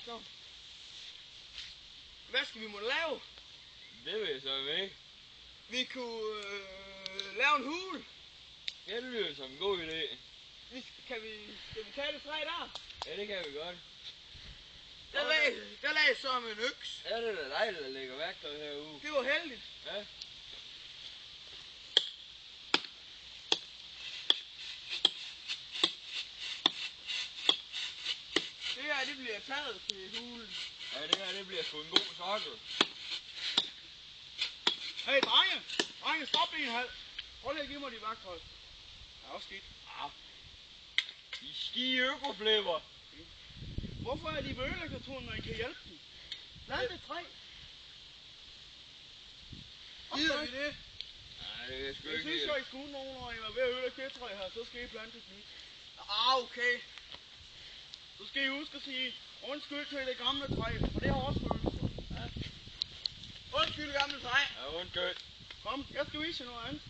så. Hvad skal vi må lave? Det ved jeg så ikke. Vi kunne lave en hule. Ja, det lyder som en god idé. Skal vi tage det træ der? Ja, det kan vi godt. Der lagde så med en øks. Ja, det er da dejligt, der ligger værktøj herude. Det var heldigt. Ja. Det her, det bliver taget til hulen. Ja, det her, det bliver sgu en god sokkel. Hey, drenge! Drenge, stop lige en halv. Prøv lige at give mig de værktøj. Ja, også skidt. Ah. De skide økoflipper. Hvorfor er de ved ødelæggerturen, når I kan hjælpe dem? Lad det træ. Gider vi det? Nej, det er sgu Jeg ikke synes helt. jo, I skulle nogen, når I var ved at ødelægge det træ her, så skal I plante et nyt. Okay. Så skal I huske at sige undskyld til det gamle træ, for det har også følelser. Ja. Undskyld, gamle træ. Ja, undskyld. Kom, jeg skal vise jer noget andet.